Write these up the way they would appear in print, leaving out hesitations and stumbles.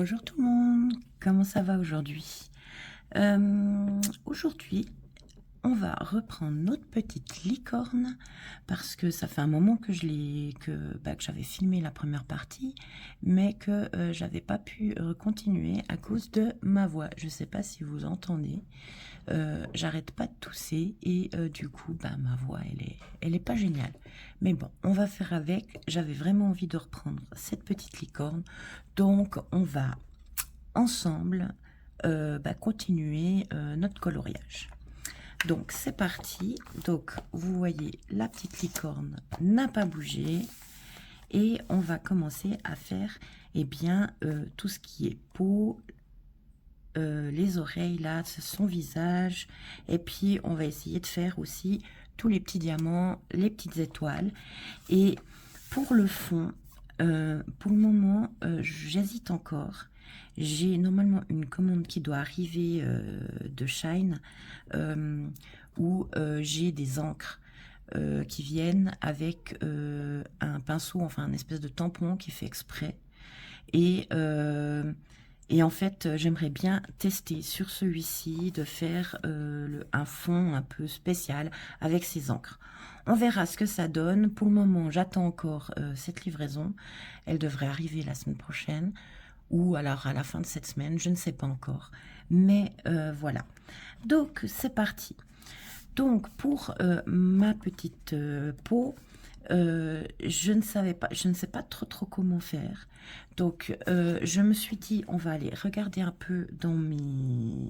Bonjour tout le monde, comment ça va aujourd'hui? Aujourd'hui, on va reprendre notre petite licorne parce que ça fait un moment que que j'avais filmé la première partie, mais que j'avais pas pu continuer à cause de ma voix. Je sais pas si vous entendez, j'arrête pas de tousser et du coup, ma voix, elle est pas géniale. Mais bon, on va faire avec. J'avais vraiment envie de reprendre cette petite licorne, donc on va ensemble continuer notre coloriage. Donc c'est parti. Donc vous voyez, la petite licorne n'a pas bougé et on va commencer à faire tout ce qui est peau, les oreilles là, son visage, et puis on va essayer de faire aussi tous les petits diamants, les petites étoiles. Et pour le fond, pour le moment, j'hésite encore. J'ai normalement une commande qui doit arriver de Shine, où j'ai des encres qui viennent avec un pinceau, enfin un espèce de tampon qui fait exprès. Et, euh, et en fait, j'aimerais bien tester sur celui-ci de faire un fond un peu spécial avec ces encres. On verra ce que ça donne. Pour le moment, j'attends encore cette livraison. Elle devrait arriver la semaine prochaine ou alors à la fin de cette semaine, je ne sais pas encore. Mais voilà. Donc, c'est parti. Donc, pour ma petite peau, je ne sais pas trop comment faire. Donc, je me suis dit, on va aller regarder un peu dans mes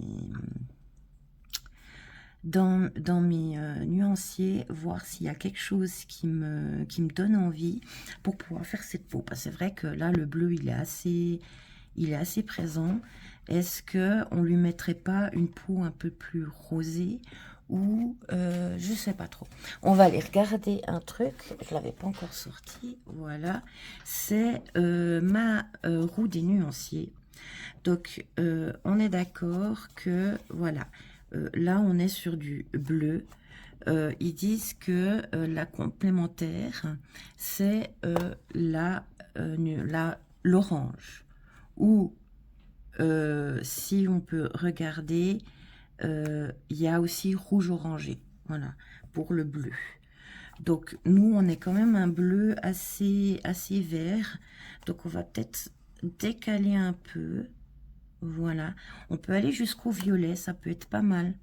nuanciers, voir s'il y a quelque chose qui me donne envie pour pouvoir faire cette peau. Parce que c'est vrai que là, le bleu, il est assez présent. Est-ce que on lui mettrait pas une peau un peu plus rosée ou je sais pas trop. On va aller regarder un truc. Je l'avais pas encore sorti. Voilà, c'est ma roue des nuanciers. Donc on est d'accord que voilà. Là, on est sur du bleu. Ils disent que la complémentaire, c'est l'orange. Ou si on peut regarder, il y a aussi rouge orangé. Voilà, pour le bleu. Donc, nous, on est quand même un bleu assez vert. Donc, on va peut-être décaler un peu. Voilà, on peut aller jusqu'au violet, ça peut être pas mal.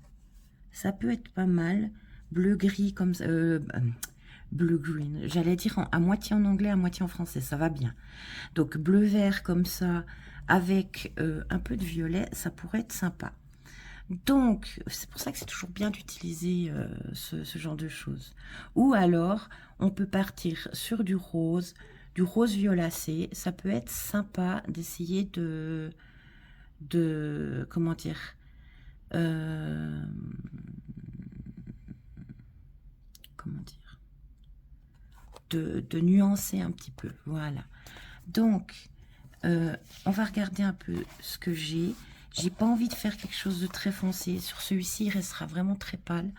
Ça peut être pas mal. Bleu-gris comme ça. Bleu-green. J'allais dire à moitié en anglais, à moitié en français. Ça va bien. Donc bleu-vert comme ça, avec un peu de violet, ça pourrait être sympa. Donc, c'est pour ça que c'est toujours bien d'utiliser ce genre de choses. Ou alors, on peut partir sur du rose violacé. Ça peut être sympa d'essayer comment dire, euh, comment dire, de nuancer un petit peu. Voilà. Donc, on va regarder un peu ce que j'ai. J'ai pas envie de faire quelque chose de très foncé. Sur celui-ci, il restera vraiment très pâle.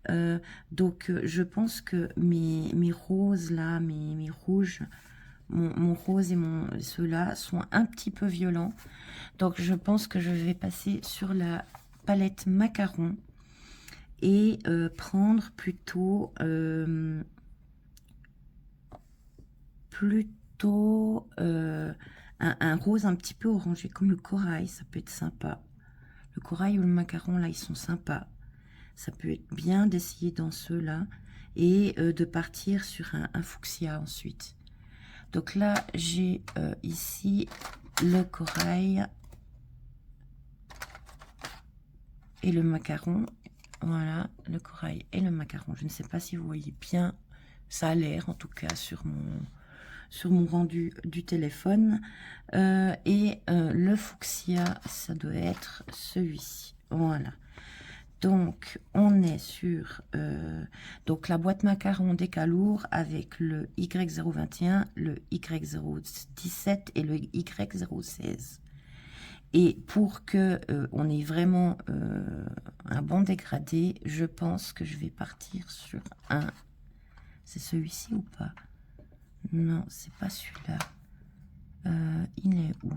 Je pense que mes roses là, mes rouges, mon rose et ceux-là sont un petit peu violents. Donc, je pense que je vais passer sur la palette macaron et prendre plutôt un rose un petit peu orangé, comme le corail, ça peut être sympa. Le corail ou le macaron, là, ils sont sympas. Ça peut être bien d'essayer dans ceux-là et de partir sur un fuchsia ensuite. Donc là, j'ai ici le corail et le macaron. Voilà, le corail et le macaron. Je ne sais pas si vous voyez bien, ça a l'air en tout cas sur mon rendu du téléphone. Le fuchsia, ça doit être celui-ci. Voilà. Donc, on est sur donc la boîte macaron Décalour avec le Y021, le Y017 et le Y016. Et pour que on ait vraiment un bon dégradé, je pense que je vais partir sur un... C'est celui-ci ou pas? Non, c'est pas celui-là. Il est où?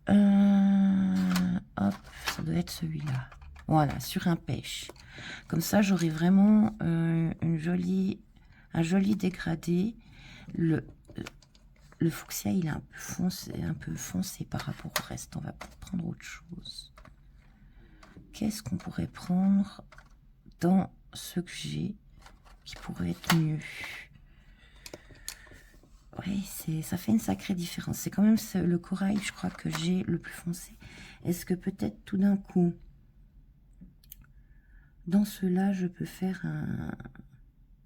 Hop, ça doit être celui-là. Voilà, sur un pêche. Comme ça, j'aurai vraiment un joli dégradé. Le fuchsia, il est un peu foncé par rapport au reste. On va prendre autre chose. Qu'est-ce qu'on pourrait prendre dans ce que j'ai qui pourrait être mieux? Oui, ça fait une sacrée différence. C'est quand même le corail, je crois, que j'ai le plus foncé. Est-ce que peut-être tout d'un coup, dans cela, je peux faire un...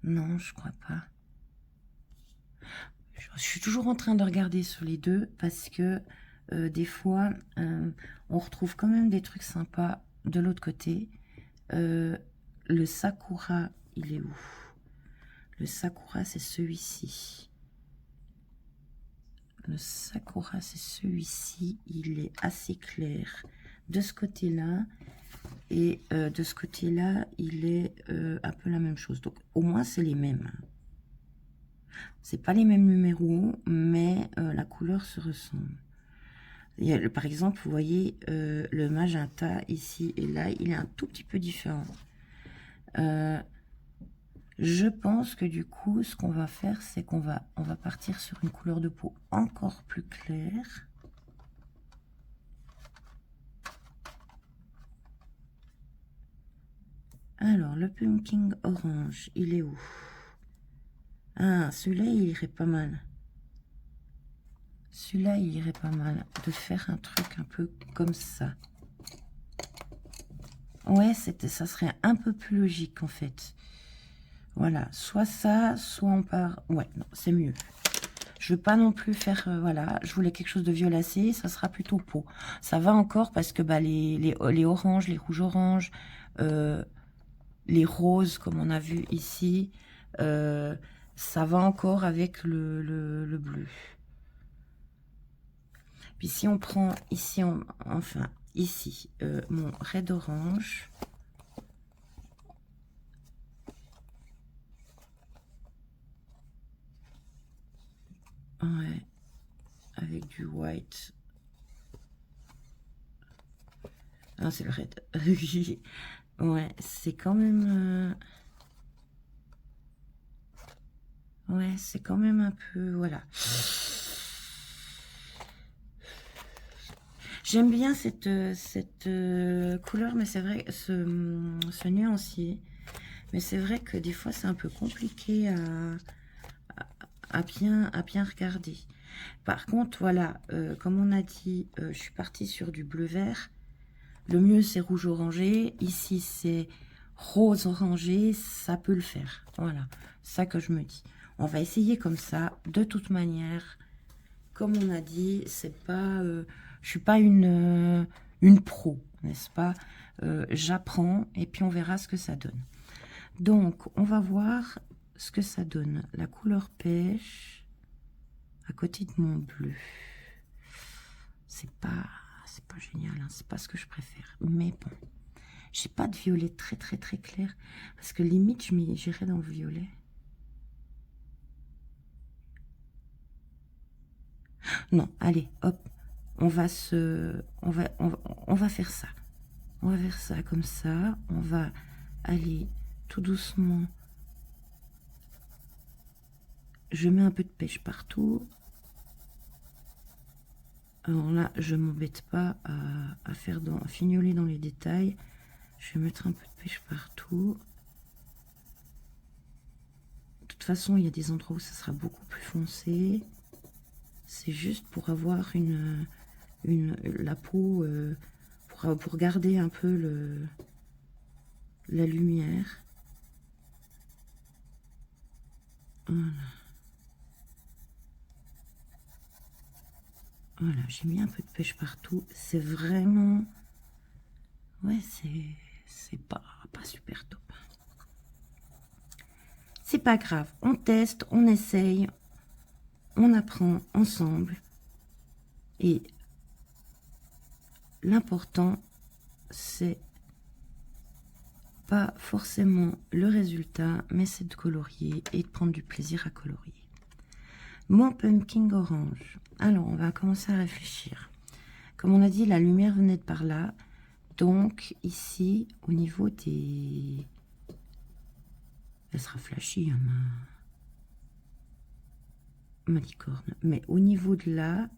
Non, je crois pas. Je suis toujours en train de regarder sur les deux parce que des fois, on retrouve quand même des trucs sympas de l'autre côté. Le sakura, il est où? Le sakura, c'est celui-ci. Le sakura, c'est celui-ci. Il est assez clair de ce côté-là. Et de ce côté-là, il est un peu la même chose. Donc, au moins, c'est les mêmes. C'est pas les mêmes numéros, mais la couleur se ressemble. Par exemple, vous voyez, le magenta ici et là, il est un tout petit peu différent. Je pense que du coup, ce qu'on va faire, c'est qu'on va partir sur une couleur de peau encore plus claire. Alors, le pumpkin orange, il est où? Ah, celui-là, il irait pas mal. Celui-là, il irait pas mal. De faire un truc un peu comme ça. Ouais, ça serait un peu plus logique, en fait. Voilà, soit ça, soit on part... Ouais, non, c'est mieux. Je veux pas non plus faire... voilà, je voulais quelque chose de violacé, ça sera plutôt peau. Ça va encore parce que bah, les oranges, les rouges oranges, les roses, comme on a vu ici, ça va encore avec le bleu. Puis si on prend ici, enfin, ici, mon red orange... Ouais, avec du white. Ah, c'est le red. Ouais, c'est quand même... ouais, c'est quand même un peu... Voilà. J'aime bien cette couleur, mais c'est vrai, ce nuancier. Mais c'est vrai que des fois, c'est un peu compliqué à bien regarder. Par contre, voilà, comme on a dit, je suis partie sur du bleu-vert. Le mieux, c'est rouge-orangé. Ici, c'est rose-orangé. Ça peut le faire. Voilà, ça que je me dis. On va essayer comme ça. De toute manière, comme on a dit, c'est pas... je suis pas une pro, n'est-ce pas? J'apprends et puis on verra ce que ça donne. Donc, on va voir ce que ça donne. La couleur pêche à côté de mon bleu. C'est pas génial, hein, c'est pas ce que je préfère. Mais bon, j'ai pas de violet très clair parce que limite j'irais dans le violet. Non, allez, hop, on va faire ça. On va faire ça comme ça. On va aller tout doucement. Je mets un peu de pêche partout. Alors là, je m'embête pas à fignoler dans les détails. Je vais mettre un peu de pêche partout. De toute façon, il y a des endroits où ça sera beaucoup plus foncé. C'est juste pour avoir la peau, pour garder un peu la lumière. Voilà. Voilà, j'ai mis un peu de pêche partout. C'est vraiment... ouais, c'est pas super top. C'est pas grave. On teste, on essaye, on apprend ensemble. Et l'important, c'est pas forcément le résultat, mais c'est de colorier et de prendre du plaisir à colorier. Mon pumpkin orange. Alors, on va commencer à réfléchir. comme on a dit, la lumière venait de par là. Donc, ici, au niveau des... Elle sera flashy, hein, ma licorne. Mais au niveau de là,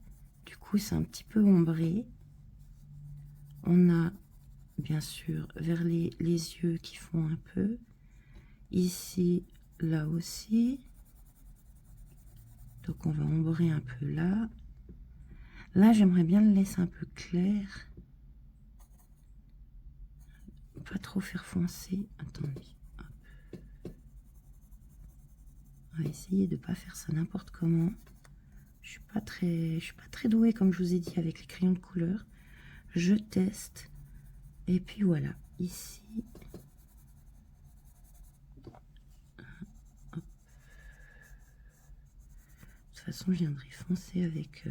du coup, c'est un petit peu ombré. On a, bien sûr, vers les yeux qui font un peu. Ici, là aussi. Donc, on va ombrer un peu là. Là, j'aimerais bien le laisser un peu clair. Pas trop faire foncer. Attendez. On va essayer de ne pas faire ça n'importe comment. Je suis pas très douée, comme je vous ai dit, avec les crayons de couleur. Je teste. Et puis voilà. Ici. Hop. De toute façon, je viendrai foncer avec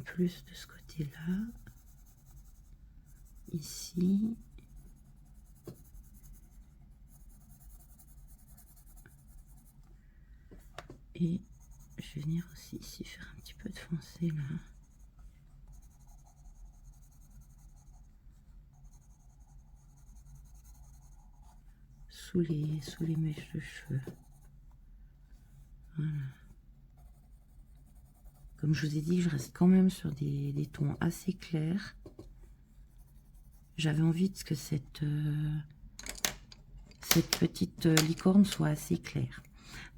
plus de ce côté-là. Ici. Et je vais venir aussi ici faire un petit peu de foncé là. Sous les mèches de cheveux. Voilà. Comme je vous ai dit, je reste quand même sur des tons assez clairs. J'avais envie que cette petite licorne soit assez claire.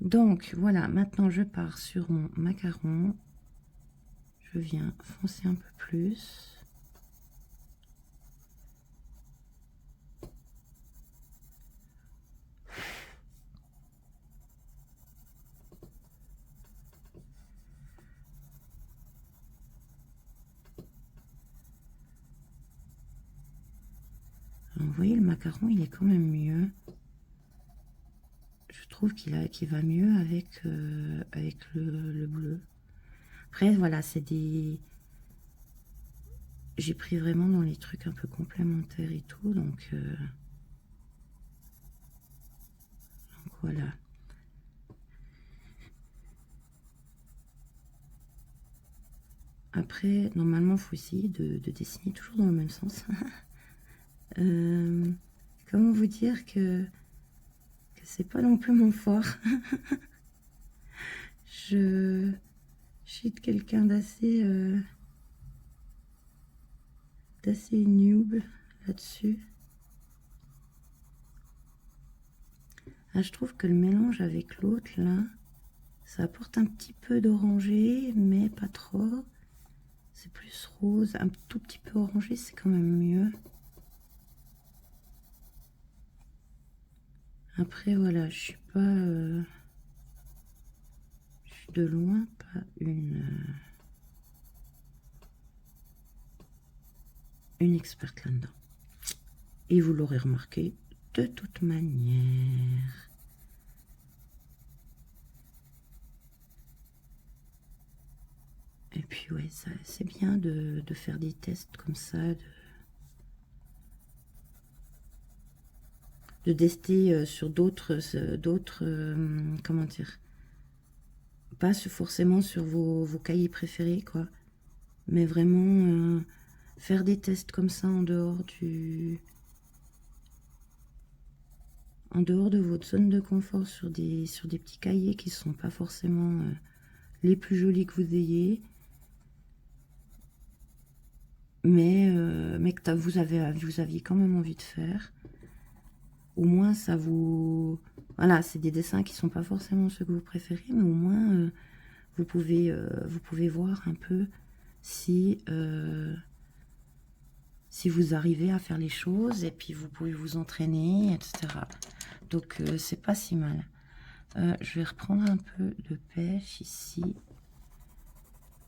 Donc voilà, maintenant je pars sur mon macaron. Je viens foncer un peu plus. Alors, vous voyez, le macaron, il est quand même mieux. Je trouve qu'il va mieux avec, avec le bleu. Après, voilà, c'est des... J'ai pris vraiment dans les trucs un peu complémentaires et tout, donc voilà. Après, normalement, il faut essayer de dessiner toujours dans le même sens. Comment vous dire que c'est pas non plus mon fort. Je suis quelqu'un d'assez noob là-dessus. Ah, je trouve que le mélange avec l'autre là, ça apporte un petit peu d'orangé, mais pas trop. C'est plus rose, un tout petit peu orangé, c'est quand même mieux. Après voilà, je suis pas, je suis de loin pas une experte là-dedans. Et vous l'aurez remarqué de toute manière. Et puis ouais, ça c'est bien de faire des tests comme ça, de tester sur d'autres, comment dire, pas forcément sur vos cahiers préférés, quoi, mais vraiment faire des tests comme ça en dehors de votre zone de confort, sur des petits cahiers qui sont pas forcément les plus jolis que vous ayez, mais que vous aviez quand même envie de faire. Au moins ça vous... Voilà, c'est des dessins qui sont pas forcément ceux que vous préférez, mais au moins vous pouvez voir un peu si vous arrivez à faire les choses, et puis vous pouvez vous entraîner, etc. Donc c'est pas si mal. Je vais reprendre un peu de pêche ici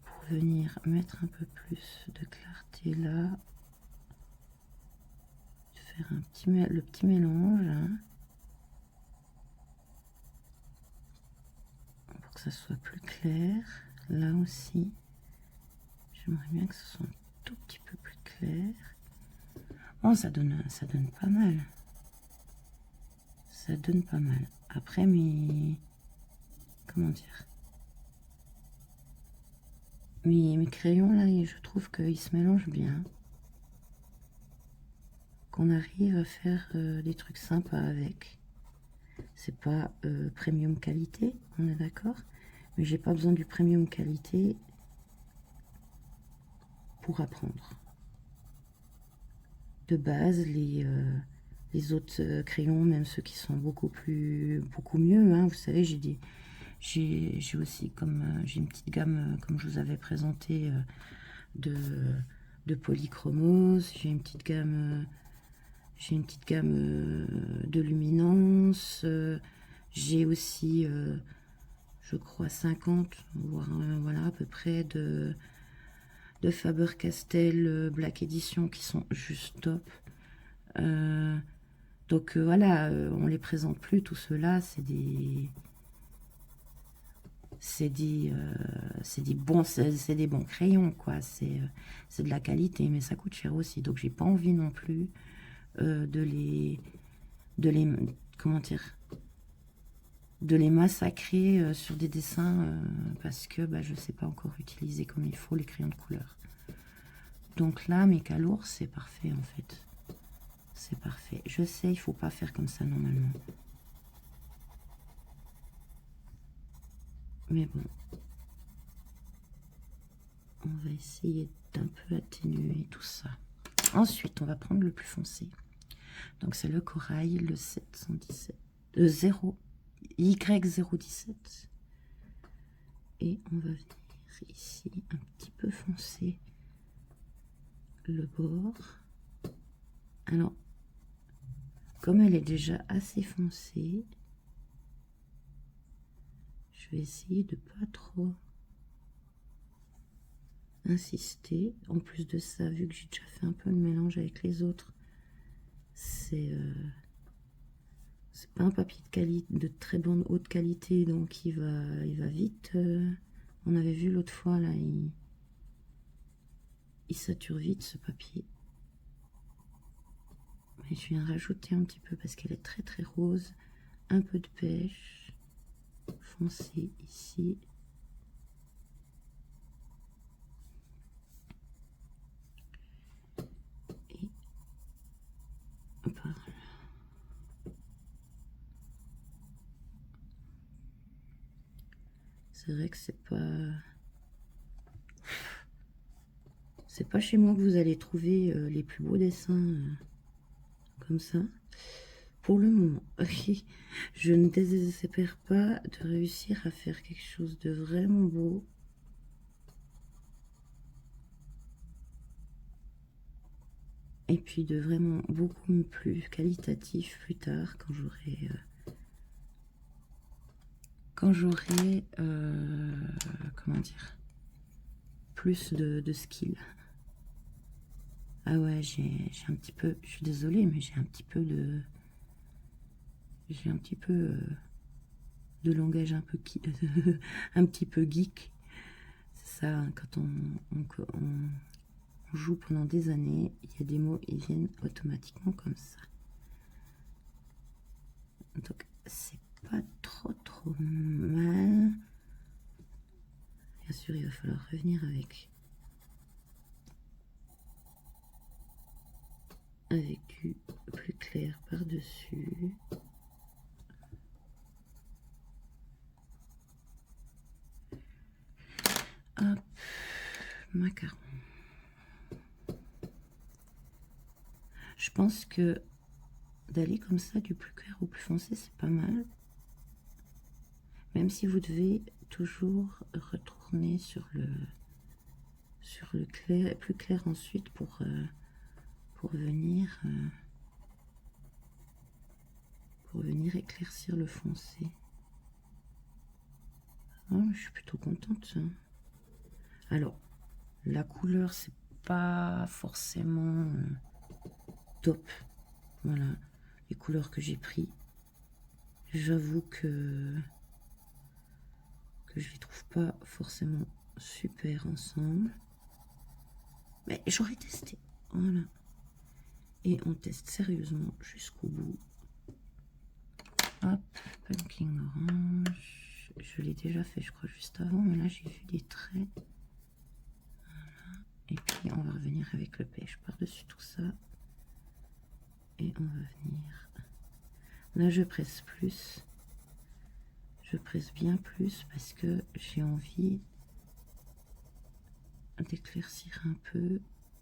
pour venir mettre un peu plus de clarté là. Faire le petit mélange hein, pour que ça soit plus clair. Là aussi, j'aimerais bien que ce soit un tout petit peu plus clair. Bon, ça donne pas mal. Ça donne pas mal. Après, mais comment dire, Mes crayons là, je trouve qu'ils se mélangent bien. Qu'on arrive à faire des trucs sympas avec. C'est pas premium qualité, on est d'accord, mais j'ai pas besoin du premium qualité pour apprendre. De base, les autres crayons, même ceux qui sont beaucoup mieux, hein, vous savez, j'ai aussi j'ai une petite gamme, comme je vous avais présenté, de, de polychromos, j'ai une petite gamme de luminance, j'ai aussi, je crois, 50, voire voilà, à peu près de Faber-Castell Black Edition qui sont juste top. Donc voilà, on les présente plus, tout cela, c'est des bons crayons, quoi. C'est de la qualité, mais ça coûte cher aussi. Donc j'ai pas envie non plus de les, comment dire, de les massacrer sur des dessins parce que bah, je sais pas encore utiliser comme il faut les crayons de couleur. Donc là, mes calours, c'est parfait en fait. C'est parfait. Je sais, il faut pas faire comme ça normalement. Mais bon, on va essayer d'un peu atténuer tout ça. Ensuite, on va prendre le plus foncé. Donc c'est le corail, le 717, 0, Y017. Et on va venir ici un petit peu foncer le bord. Alors, comme elle est déjà assez foncée, je vais essayer de pas trop insister. En plus de ça, vu que j'ai déjà fait un peu le mélange avec les autres, c'est pas un papier de très bonne haute qualité, donc il va vite. On avait vu l'autre fois là, il sature vite ce papier. Mais je viens rajouter un petit peu parce qu'elle est très très rose. Un peu de pêche foncé ici. Et par là. C'est vrai que c'est pas chez moi que vous allez trouver les plus beaux dessins comme ça. Pour le moment, je ne désespère pas de réussir à faire quelque chose de vraiment beau. Et puis de vraiment beaucoup plus qualitatif plus tard quand j'aurai comment dire, plus de skill. Ah ouais, j'ai un petit peu, je suis désolée, mais j'ai un petit peu de langage un peu un petit peu geek. C'est ça, hein, quand on joue pendant des années, il y a des mots, ils viennent automatiquement comme ça. Donc c'est pas trop mal. Bien sûr, il va falloir revenir avec du plus clair par-dessus. Hop, macaron. Je pense que d'aller comme ça du plus clair au plus foncé, c'est pas mal. Même si vous devez toujours retourner sur le clair, plus clair ensuite pour venir éclaircir le foncé. Oh, je suis plutôt contente. Hein. Alors, la couleur, c'est pas forcément top. Voilà, les couleurs que j'ai pris. J'avoue que je les trouve pas forcément super ensemble. Mais j'aurais testé. Voilà. Et on teste sérieusement jusqu'au bout. Hop, pumpkin orange. Je l'ai déjà fait, je crois, juste avant. Mais là, j'ai vu des traits. Et puis on va revenir avec le pêche par-dessus tout ça. Et on va venir... Là je presse plus. Je presse bien plus parce que j'ai envie d'éclaircir un peu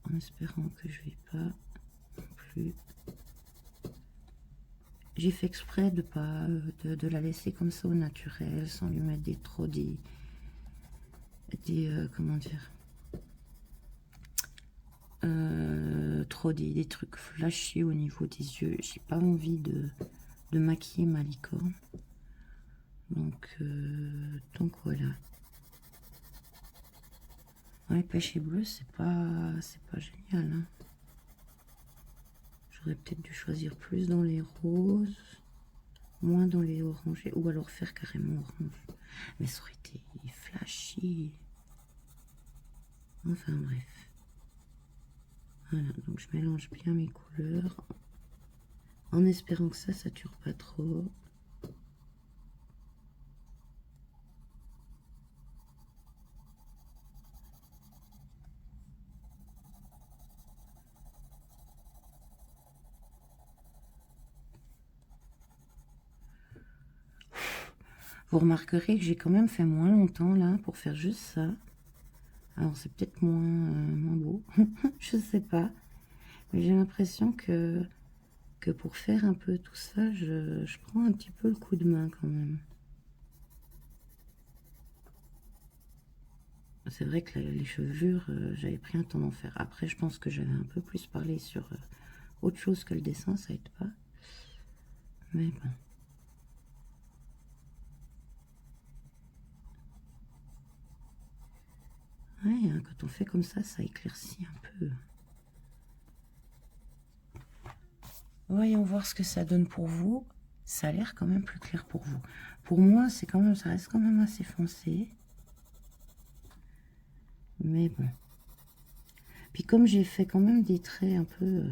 en espérant que je vais pas non plus. J'ai fait exprès de pas de la laisser comme ça au naturel sans lui mettre des comment dire, des trucs flashy au niveau des yeux. J'ai pas envie de maquiller ma licorne, donc voilà. Ouais, pêche et bleu, c'est pas génial, hein. J'aurais peut-être dû choisir plus dans les roses, moins dans les orangés, ou alors faire carrément orange. Mais ça aurait été flashy. Enfin bref. Voilà, donc je mélange bien mes couleurs en espérant que ça sature pas trop. Vous remarquerez que j'ai quand même fait moins longtemps là pour faire juste ça. Alors c'est peut-être moins beau, je sais pas. Mais j'ai l'impression que pour faire un peu tout ça, je prends un petit peu le coup de main quand même. C'est vrai que les chevelures, j'avais pris un temps d'en faire. Après, je pense que j'avais un peu plus parlé sur autre chose que le dessin, ça aide pas. Mais bon. Ouais, hein, quand on fait comme ça éclaircit un peu. Voyons voir ce que ça donne pour vous. Ça a l'air quand même plus clair pour vous. Pour moi, c'est quand même, ça reste quand même assez foncé. Mais bon. Puis comme j'ai fait quand même des traits un peu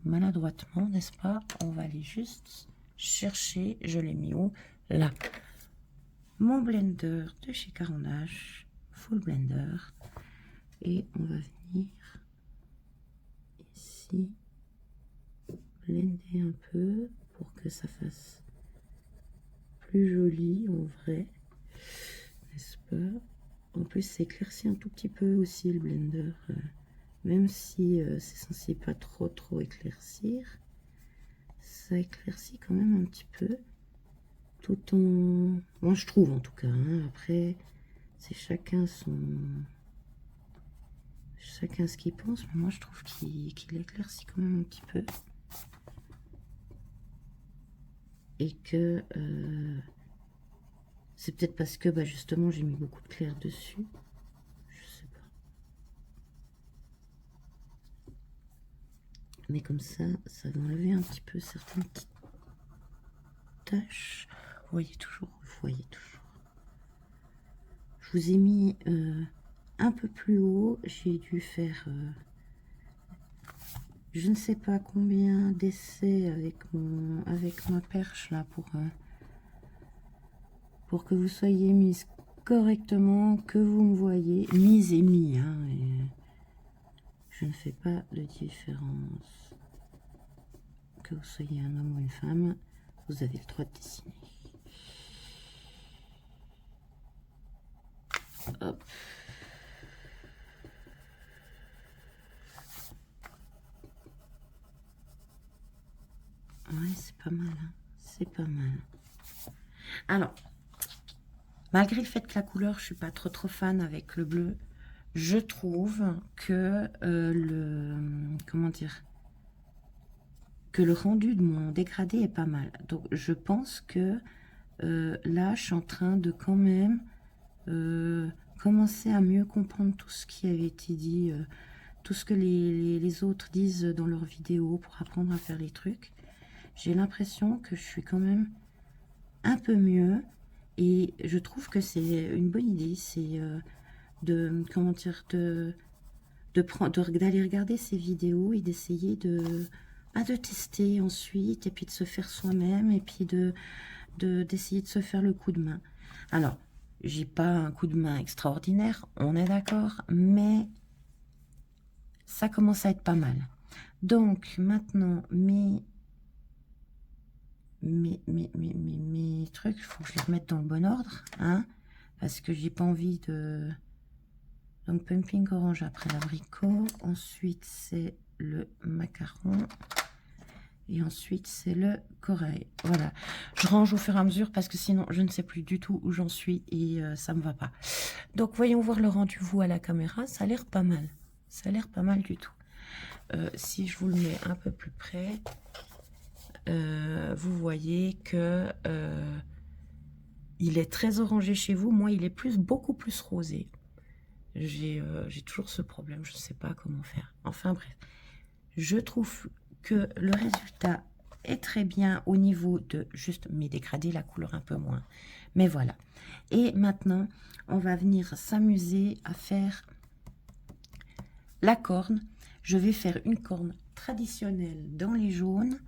maladroitement, n'est-ce pas? On va aller juste chercher, je l'ai mis où? Là. Mon blender de chez Caran d'Ache, Full Blender. Et on va venir ici, blender un peu pour que ça fasse plus joli en vrai, n'est-ce pas? En plus, ça éclaircit un tout petit peu aussi le blender, même si c'est censé pas trop éclaircir, ça éclaircit quand même un petit peu, tout en... Moi, je trouve en tout cas, hein. Après, c'est chacun ce qu'il pense, mais moi, je trouve qu'il éclaircit quand même un petit peu. Et que... c'est peut-être parce que justement j'ai mis beaucoup de clair dessus. Je sais pas. Mais comme ça va enlever un petit peu certaines petites taches. Vous voyez toujours, Je vous ai mis un peu plus haut. J'ai dû faire je ne sais pas combien d'essais avec ma perche là pour que vous soyez mise correctement, que vous me voyez, mise et mis, hein, et je ne fais pas de différence. Que vous soyez un homme ou une femme, vous avez le droit de dessiner. Hop. Ouais, c'est pas mal, hein. C'est pas mal. Alors, malgré le fait que la couleur, je suis pas trop fan avec le bleu, je trouve que comment dire, que le rendu de mon dégradé est pas mal. Donc, je pense que là, je suis en train de quand même commencer à mieux comprendre tout ce qui avait été dit, tout ce que les autres disent dans leurs vidéos pour apprendre à faire les trucs. J'ai l'impression que je suis quand même un peu mieux et je trouve que c'est une bonne idée, c'est de, comment dire, d'aller regarder ces vidéos et d'essayer de tester ensuite et puis de se faire soi-même et puis d'essayer de se faire le coup de main. Alors, J'ai pas un coup de main extraordinaire, on est d'accord, mais ça commence à être pas mal. Donc, maintenant, mes trucs, il faut que je les remette dans le bon ordre, hein, parce que j'ai pas envie de... Donc, pumping orange après l'abricot. Ensuite, c'est le macaron. Et ensuite, c'est le corail. Voilà. Je range au fur et à mesure parce que sinon, je ne sais plus du tout où j'en suis et ça me va pas. Donc, voyons voir le rendu vous à la caméra. Ça a l'air pas mal. Ça a l'air pas mal du tout. Si je vous le mets un peu plus près, vous voyez que il est très orangé chez vous. Moi, il est beaucoup plus rosé. J'ai toujours ce problème. Je ne sais pas comment faire. Enfin, bref. Je trouve que le résultat est très bien au niveau de juste mes dégradés, la couleur un peu moins. Mais voilà. Et maintenant, on va venir s'amuser à faire la corne. Je vais faire une corne traditionnelle dans les jaunes.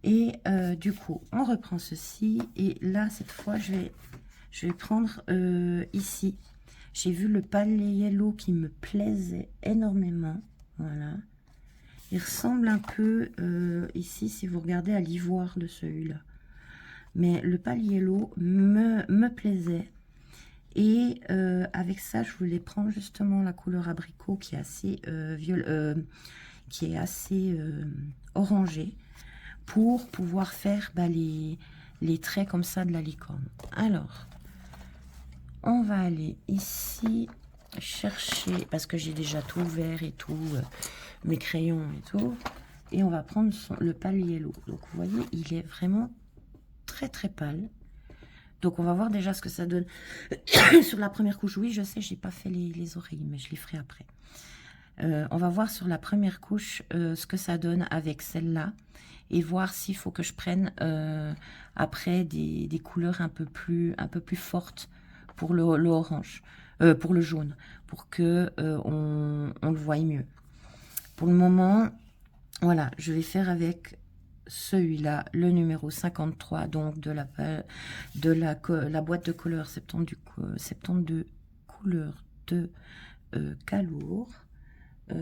Et du coup, on reprend ceci. Et là, cette fois, je vais prendre ici. J'ai vu le palais yellow qui me plaisait énormément. Voilà. Il ressemble un peu, ici, si vous regardez, à l'ivoire de celui-là. Mais le paliello me plaisait. Et avec ça, je voulais prendre justement la couleur abricot qui est assez, orangée pour pouvoir faire les traits comme ça de la licorne. Alors, on va aller ici chercher, parce que j'ai déjà tout ouvert et tout, mes crayons et tout, et on va prendre le paliello. Donc vous voyez, il est vraiment très très pâle. Donc on va voir déjà ce que ça donne sur la première couche. Oui, je sais, j'ai pas fait les oreilles, mais je les ferai après. On va voir sur la première couche ce que ça donne avec celle-là et voir s'il faut que je prenne après des couleurs un peu plus fortes pour le orange, pour le jaune, pour que on le voie mieux. Pour le moment, voilà, je vais faire avec celui-là, le numéro 53, donc de la boîte de couleurs 72 couleurs de Calour.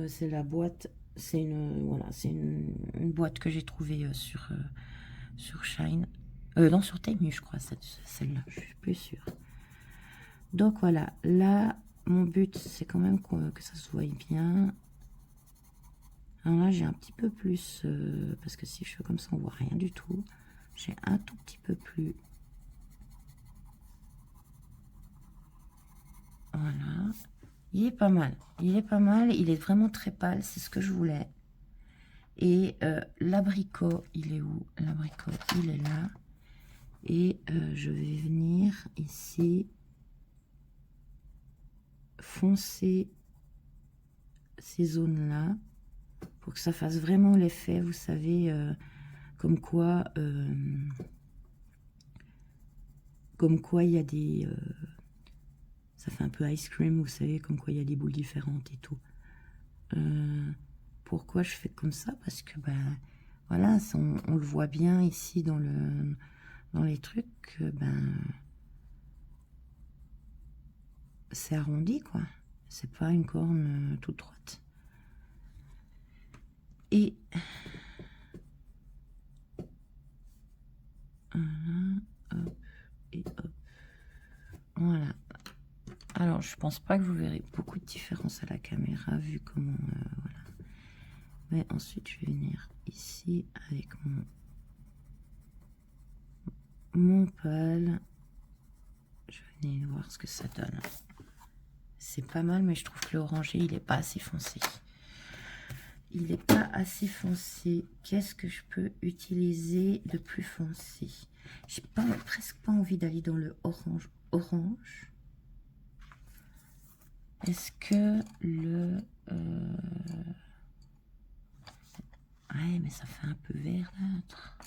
C'est la boîte, c'est une boîte que j'ai trouvée sur Shine. Non, sur Temu, je crois, celle-là, je suis plus sûre. Donc voilà, là, mon but, c'est quand même que ça se voie bien. Alors là, j'ai un petit peu plus, parce que si je fais comme ça, on voit rien du tout. J'ai un tout petit peu plus. Voilà. Il est pas mal. Il est pas mal. Il est vraiment très pâle. C'est ce que je voulais. Et l'abricot, il est où? L'abricot, il est là. Et je vais venir ici foncer ces zones-là pour que ça fasse vraiment l'effet, vous savez, comme quoi il y a des... ça fait un peu ice cream, vous savez, comme quoi il y a des boules différentes et tout. Pourquoi je fais comme ça? Parce que, ben, voilà, on le voit bien ici dans les trucs, ben, c'est arrondi, quoi. C'est pas une corne toute droite. Et... hop, et hop. Voilà. Alors, je pense pas que vous verrez beaucoup de différence à la caméra, vu comment... voilà. Mais ensuite, je vais venir ici avec mon pâle. Je vais venir voir ce que ça donne. C'est pas mal, mais je trouve que l'orangé, il est pas assez foncé. Il n'est pas assez foncé. Qu'est-ce que je peux utiliser de plus foncé? J'ai presque pas envie d'aller dans le orange. Est-ce que le... ouais, mais ça fait un peu verdâtre.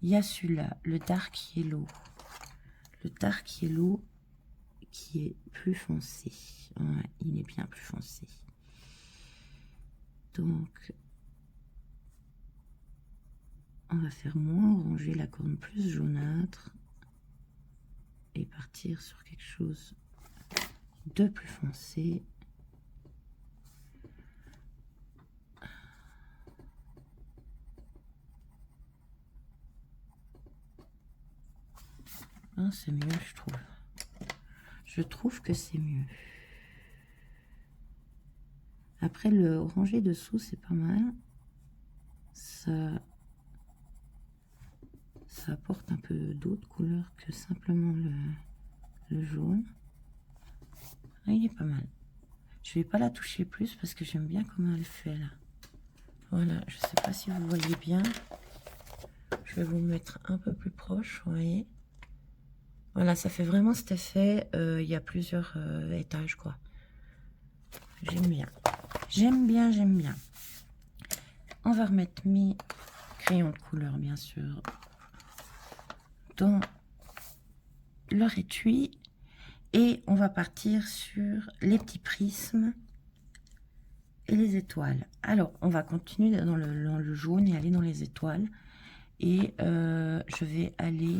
Il y a celui-là, le dark yellow. Le dark yellow qui est plus foncé. Ouais, il est bien plus foncé. Donc, on va faire moins orangé, la corne plus jaunâtre. partir sur quelque chose de plus foncé. Hein, c'est mieux, je trouve. Je trouve que c'est mieux. Après, le orangé dessous, c'est pas mal. Ça apporte un peu d'autres couleurs que simplement le jaune. Ah, il est pas mal. Je vais pas la toucher plus parce que j'aime bien comment elle fait là. Voilà, je sais pas si vous voyez bien. Je vais vous mettre un peu plus proche, vous voyez. Voilà, ça fait vraiment cet effet. Il y a plusieurs étages, quoi. J'aime bien. J'aime bien, j'aime bien. On va remettre mes crayons de couleur, bien sûr, dans leur étui. Et on va partir sur les petits prismes et les étoiles. Alors, on va continuer dans le jaune et aller dans les étoiles. Et je vais aller...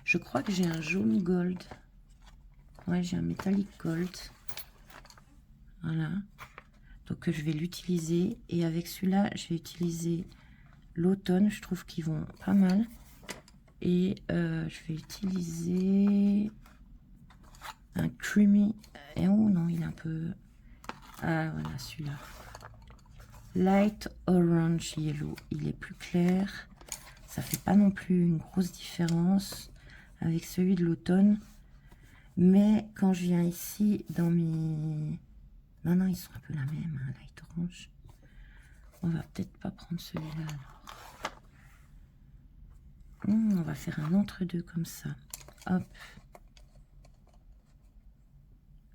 je crois que j'ai un jaune gold. Ouais, j'ai un métallique gold. Voilà. Donc, je vais l'utiliser. Et avec celui-là, je vais utiliser l'automne. Je trouve qu'ils vont pas mal. Et je vais utiliser un creamy. Et oh non, il est un peu... Ah, voilà, celui-là. Light Orange Yellow. Il est plus clair. Ça fait pas non plus une grosse différence avec celui de l'automne. Mais quand je viens ici dans mes... Non, non, ils sont un peu la même, hein, Light Orange. On va peut-être pas prendre celui-là alors. On va faire un entre-deux comme ça. Hop.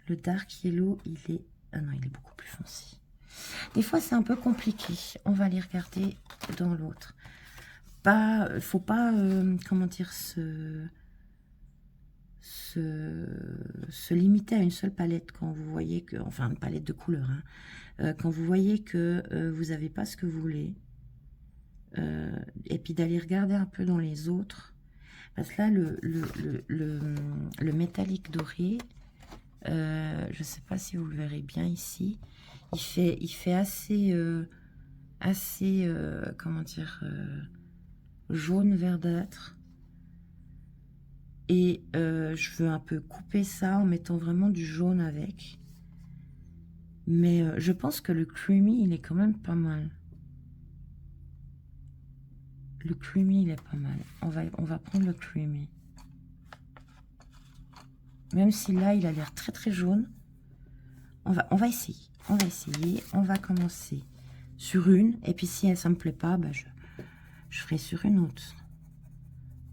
Le Dark Yellow, il est... Ah non, il est beaucoup plus foncé. Des fois, c'est un peu compliqué. On va les regarder dans l'autre. Faut pas, comment dire, se limiter à une seule palette quand vous voyez que, enfin, une palette de couleurs, hein, quand vous voyez que vous n'avez pas ce que vous voulez. Et puis d'aller regarder un peu dans les autres. Parce que là, le métallique doré, je ne sais pas si vous le verrez bien ici, il fait assez, comment dire, jaune verdâtre. Et je veux un peu couper ça en mettant vraiment du jaune avec. Mais je pense que le creamy, il est quand même pas mal. Le creamy, il est pas mal. On va prendre le creamy. Même si là, il a l'air très très jaune. On va essayer. On va essayer. On va commencer sur une. Et puis si ça me plaît pas, bah, je ferai sur une autre.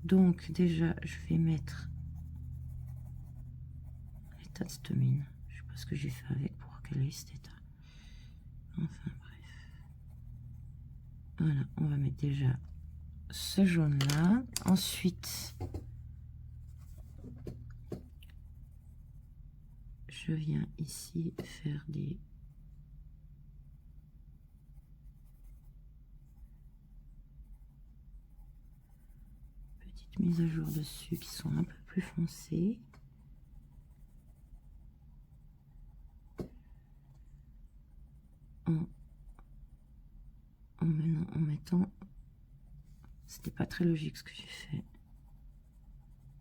Donc déjà, je vais mettre l'état de cette mine. Je sais pas ce que j'ai fait avec pour qu'elle ait cet état. Enfin bref. Voilà, on va mettre déjà ce jaune là. Ensuite, je viens ici faire des petites mises à jour dessus qui sont un peu plus foncées. En mettant, c'était pas très logique ce que j'ai fait.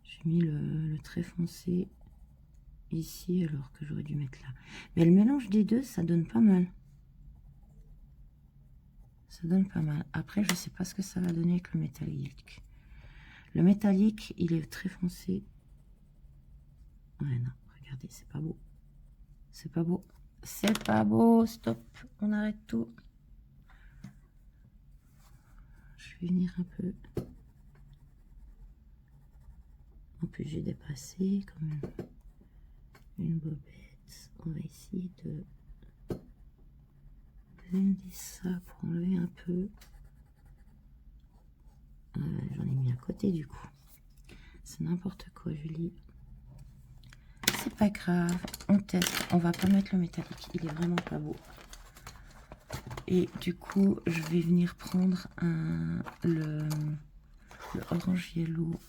J'ai mis le trait foncé ici alors que j'aurais dû mettre là. Mais le mélange des deux, ça donne pas mal. Ça donne pas mal. Après, je sais pas ce que ça va donner avec le métallique. Le métallique, il est très foncé. Ouais, non, regardez, c'est pas beau. C'est pas beau. C'est pas beau. Stop. On arrête tout. Je vais venir un peu. En plus, j'ai dépassé comme une bobette. On va essayer de blender ça pour enlever un peu. J'en ai mis à côté du coup. C'est n'importe quoi, Julie. C'est pas grave. On teste. On va pas mettre le métallique. Il est vraiment pas beau. Et du coup, je vais venir prendre le orange yellow.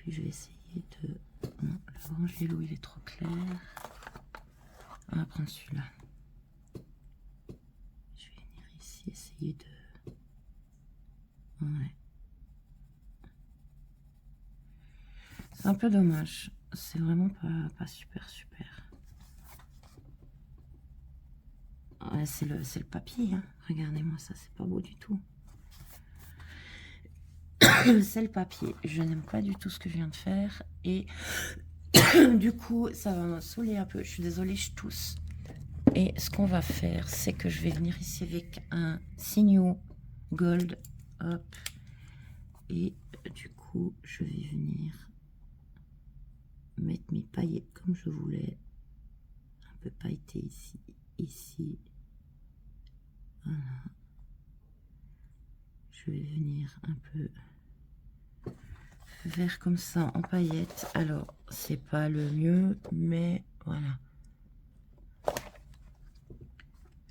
puis je vais essayer de... Non, l'orange yellow, il est trop clair. On va prendre celui-là. Je vais venir ici, essayer de... Ouais. C'est un peu dommage. C'est vraiment pas super. Ouais, c'est le papier. Hein. Regardez-moi ça, c'est pas beau du tout. C'est le papier. Je n'aime pas du tout ce que je viens de faire. Et du coup, ça va me saouler un peu. Je suis désolée, je tousse. Et ce qu'on va faire, c'est que je vais venir ici avec un Signo Gold. Hop. Et du coup, je vais venir mettre mes paillettes comme je voulais. Un peu pailleté ici, ici. Voilà. Je vais venir un peu vert comme ça en paillettes. Alors, c'est pas le mieux, mais voilà.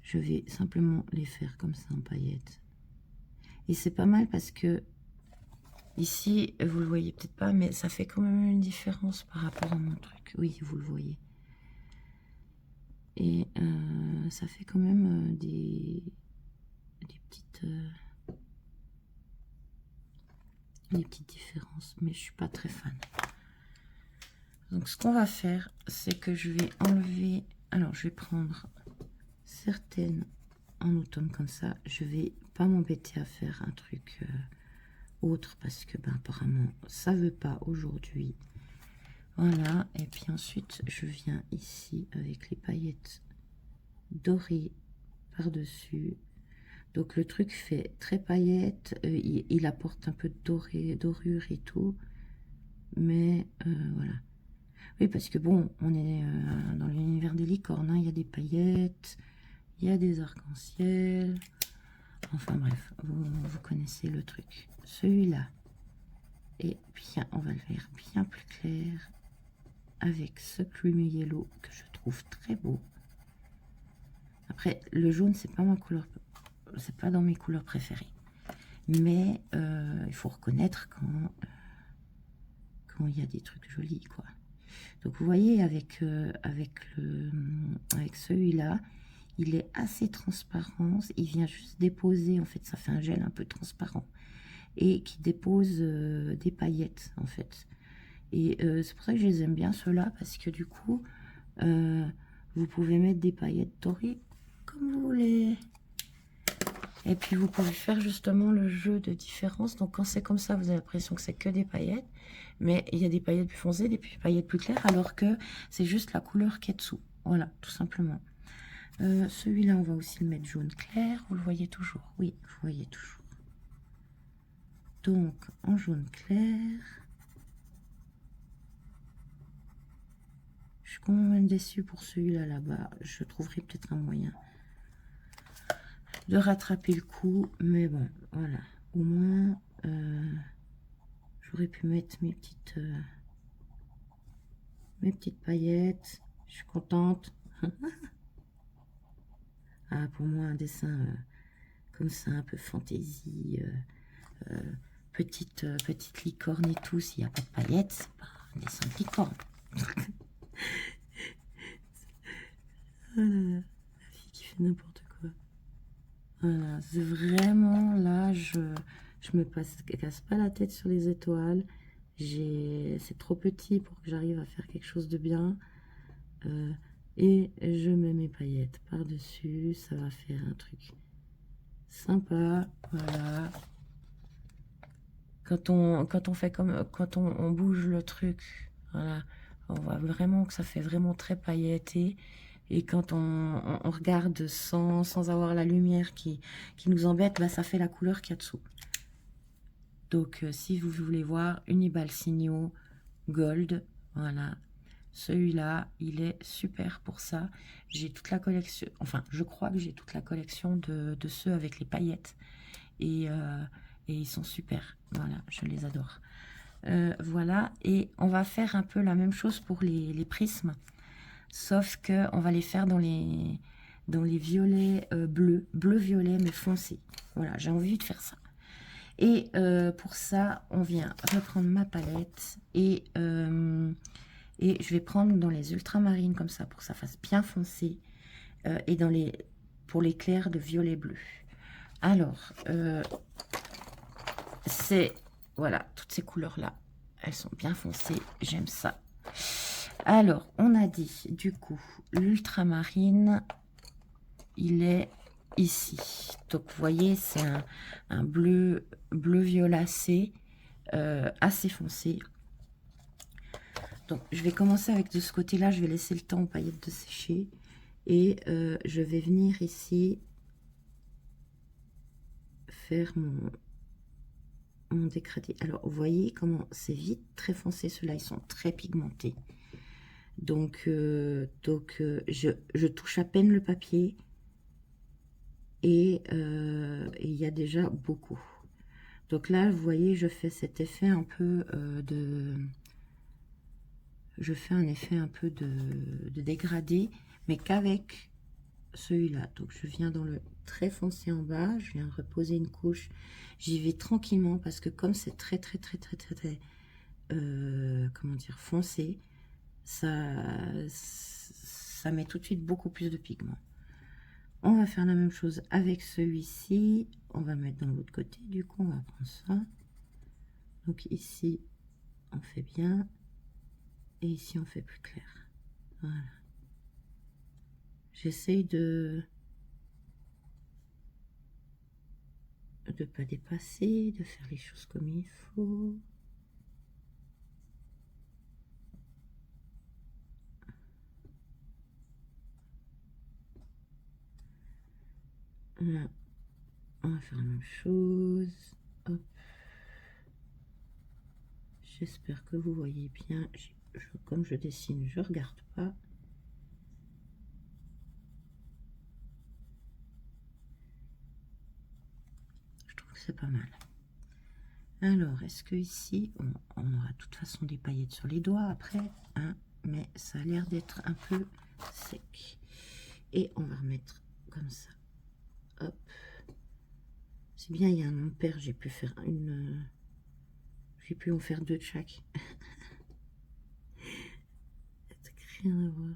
Je vais simplement les faire comme ça en paillettes. Et c'est pas mal parce que ici, vous le voyez peut-être pas, mais ça fait quand même une différence par rapport à mon truc. Oui, vous le voyez. Et ça fait quand même des petites différences, mais je suis pas très fan. Donc ce qu'on va faire, c'est que je vais enlever, alors je vais prendre certaines en automne comme ça. Je vais pas m'embêter à faire un truc autre parce que ben, apparemment ça veut pas aujourd'hui. Voilà, et puis ensuite je viens ici avec les paillettes dorées par dessus. Donc le truc fait très paillette, il apporte un peu de dorure et tout, mais voilà. Oui, parce que bon, on est dans l'univers des licornes, hein, il y a des paillettes, il y a des arcs-en-ciel, enfin bref, vous connaissez le truc. Celui-là est bien, on va le faire bien plus clair, avec ce creamy yellow que je trouve très beau. Après, le jaune, c'est pas ma couleur, c'est pas dans mes couleurs préférées. Mais il faut reconnaître quand il y a des trucs jolis, quoi. Donc vous voyez, avec celui-là, il est assez transparent. Il vient juste déposer, en fait, ça fait un gel un peu transparent. Et qui dépose des paillettes, en fait. Et c'est pour ça que je les aime bien, ceux-là, parce que du coup, vous pouvez mettre des paillettes dorées comme vous voulez. Et puis vous pouvez faire justement le jeu de différence. Donc quand c'est comme ça, vous avez l'impression que c'est que des paillettes. Mais il y a des paillettes plus foncées, des paillettes plus claires, alors que c'est juste la couleur qui est dessous. Voilà, tout simplement. Celui-là, on va aussi le mettre jaune clair. Vous le voyez toujours? Oui, vous voyez toujours. Donc, en jaune clair. Je suis quand même déçue pour celui-là là-bas. Je trouverai peut-être un moyen de rattraper le coup, mais bon, voilà, au moins j'aurais pu mettre mes petites paillettes. Je suis contente. Ah, pour moi un dessin comme ça, un peu fantaisie, petite licorne et tout. S'il n'y a pas de paillettes, c'est pas un dessin de licorne. Oh là là, la fille qui fait n'importe quoi. Voilà, c'est vraiment là, je me casse pas la tête sur les étoiles. C'est trop petit pour que j'arrive à faire quelque chose de bien. Et je mets mes paillettes par-dessus. Ça va faire un truc sympa. Voilà. Quand on fait comme quand on bouge le truc, voilà, on voit vraiment que ça fait vraiment très pailleté. Et quand on regarde sans avoir la lumière qui nous embête, bah, ça fait la couleur qu'il y a dessous. Donc, si vous voulez voir, Uniball Signo Gold, voilà. Celui-là, il est super pour ça. J'ai toute la collection, enfin, je crois que j'ai toute la collection de ceux avec les paillettes. Et ils sont super. Voilà, je les adore. Voilà, et on va faire un peu la même chose pour les prismes. Sauf que on va les faire dans les violets bleu-violet, mais foncé. Voilà, j'ai envie de faire ça. Et pour ça, on vient reprendre ma palette et je vais prendre dans les ultramarines comme ça pour que ça fasse bien foncé et pour les clairs de violet bleu. Alors, voilà, toutes ces couleurs-là, elles sont bien foncées, j'aime ça. Alors, on a dit, du coup, l'ultramarine, il est ici. Donc, vous voyez, c'est un bleu violacé, assez foncé. Donc, je vais commencer avec de ce côté-là, je vais laisser le temps aux paillettes de sécher. Et je vais venir ici faire mon dégradé. Alors, vous voyez comment c'est vite très foncé. Ceux-là, ils sont très pigmentés. Donc, je touche à peine le papier. Et il y a déjà beaucoup. Donc là, vous voyez, je fais cet effet un peu Je fais un effet un peu de dégradé, mais qu'avec celui-là. Donc, je viens dans le très foncé en bas. Je viens reposer une couche. J'y vais tranquillement parce que comme c'est très comment dire, foncé, ça met tout de suite beaucoup plus de pigments. On va faire la même chose avec celui-ci. On va mettre dans l'autre côté. Du coup, on va prendre ça. Donc ici, on fait bien. Et ici, on fait plus clair. Voilà. J'essaye de pas dépasser, de faire les choses comme il faut. Là, on va faire la même chose. Hop. J'espère que vous voyez bien. Comme je dessine, je regarde pas. Je trouve que c'est pas mal. Alors, est-ce que ici, on aura de toute façon des paillettes sur les doigts après, hein, mais ça a l'air d'être un peu sec. Et on va remettre comme ça. Hop. C'est bien, il y a un ampère, j'ai pu faire j'ai pu en faire deux de chaque. Rien à voir.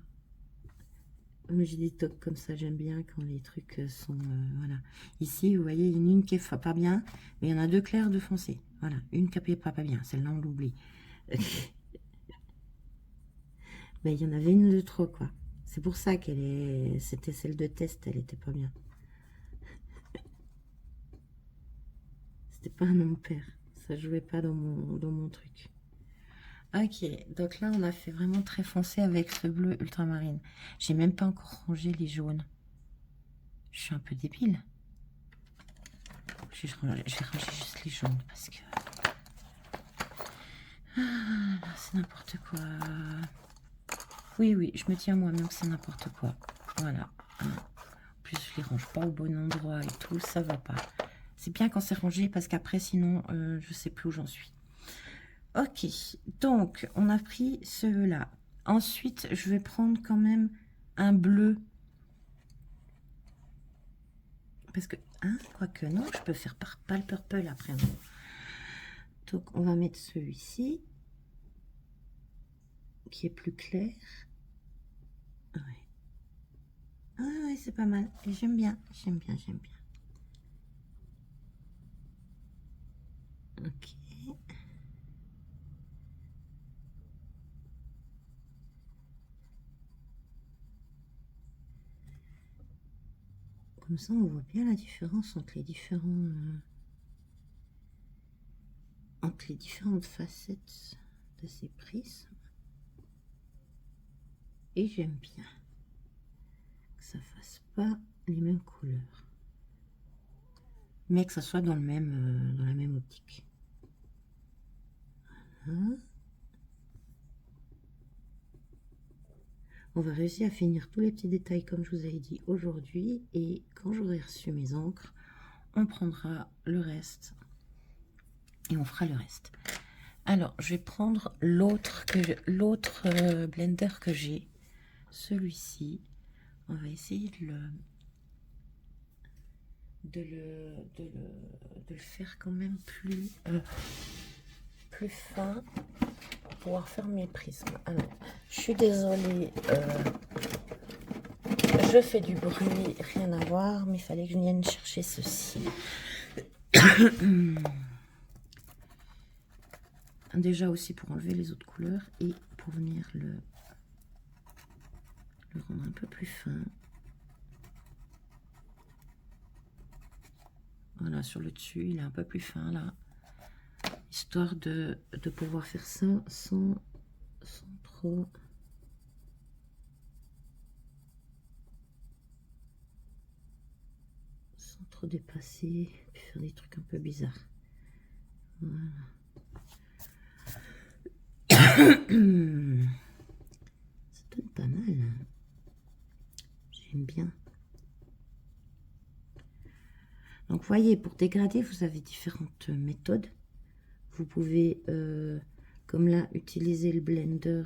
Mais j'ai des tocs comme ça, j'aime bien quand les trucs sont... voilà. Ici, vous voyez, il y en a une qui est pas bien, mais il y en a deux clairs, deux foncés. Voilà, une qui n'est pas bien, celle-là on l'oublie. Mais il y en avait une de trop, quoi. C'est pour ça c'était celle de test, elle était pas bien. C'était pas un ampère, ça jouait pas dans mon truc. Ok, donc là on a fait vraiment très foncé avec ce bleu ultramarine. J'ai même pas encore rangé les jaunes. Je suis un peu débile. Je vais ranger juste les jaunes parce que... Ah, c'est n'importe quoi. Oui, je me tiens moi-même que c'est n'importe quoi. Voilà. En plus, je les range pas au bon endroit et tout, ça va pas. C'est bien quand c'est rangé parce qu'après, sinon, je sais plus où j'en suis. Ok, donc, on a pris ceux-là. Ensuite, je vais prendre quand même un bleu. Parce que, hein, quoique non, je peux faire par pâle purple après. Donc, on va mettre celui-ci, qui est plus clair. Ouais. Ah ouais, c'est pas mal. J'aime bien. Ok. Comme ça, on voit bien la différence entre les différentes facettes de ces prismes. Et j'aime bien que ça fasse pas les mêmes couleurs, mais que ça soit dans la même optique. Voilà. On va réussir à finir tous les petits détails comme je vous avais dit aujourd'hui, et quand j'aurai reçu mes encres, on prendra le reste et on fera le reste. Alors, je vais prendre l'autre blender que j'ai, celui-ci. On va essayer de le faire quand même plus fin pour pouvoir faire mes prismes. Alors, je suis désolée, je fais du bruit, rien à voir, mais il fallait que je vienne chercher ceci. Déjà aussi pour enlever les autres couleurs et pour venir le rendre un peu plus fin. Voilà, sur le dessus, il est un peu plus fin là. Histoire de pouvoir faire ça sans trop... Sans trop dépasser, puis faire des trucs un peu bizarres. Voilà. Ça donne pas mal. J'aime bien. Donc, vous voyez, pour dégrader, vous avez différentes méthodes. Vous pouvez, comme là, utiliser le blender.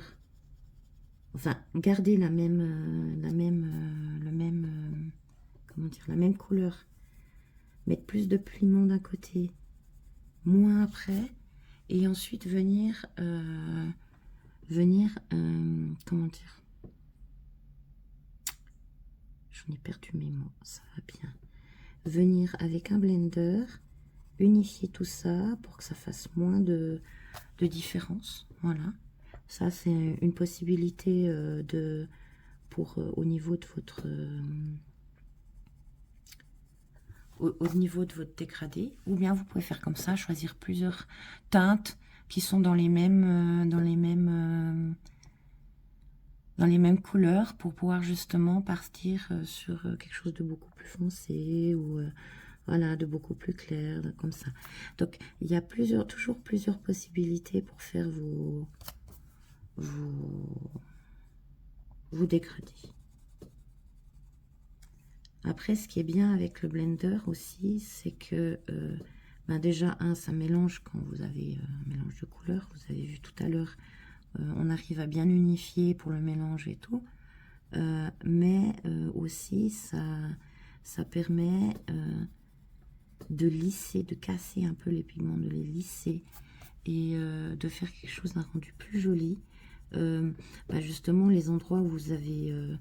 Enfin, garder la même couleur. Mettre plus de pigment d'un côté, moins après. Et ensuite, venir comment dire, j'en ai perdu mes mots, ça va bien, venir avec un blender, unifier tout ça pour que ça fasse moins de différence. Voilà, ça c'est une possibilité au niveau de votre au niveau de votre dégradé, ou bien vous pouvez faire comme ça, choisir plusieurs teintes qui sont dans les mêmes couleurs pour pouvoir justement partir sur quelque chose de beaucoup plus foncé ou voilà, de beaucoup plus clair, comme ça. Donc il y a toujours plusieurs possibilités pour faire vos dégradés. Après, ce qui est bien avec le blender aussi, c'est que déjà, ça mélange quand vous avez un mélange de couleurs. Vous avez vu tout à l'heure, on arrive à bien unifier pour le mélange et tout. Mais aussi, ça permet de lisser, de casser un peu les pigments, de les lisser et de faire quelque chose d'un rendu plus joli. Justement, les endroits où vous n'avez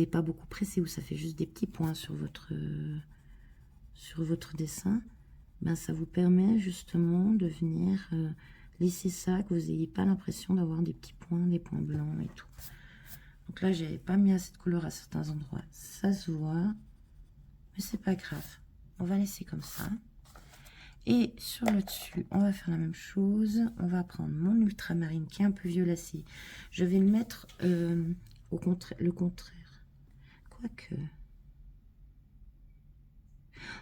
pas beaucoup pressé, où ça fait juste des petits points sur votre dessin, ça vous permet justement de venir lisser ça, que vous n'ayez pas l'impression d'avoir des petits points, des points blancs et tout. Donc là, j'avais pas mis assez de couleur à certains endroits, ça se voit, mais c'est pas grave, on va laisser comme ça. Et sur le dessus, on va faire la même chose. On va prendre mon ultramarine qui est un peu violacé. Je vais le mettre le contraire. Quoique,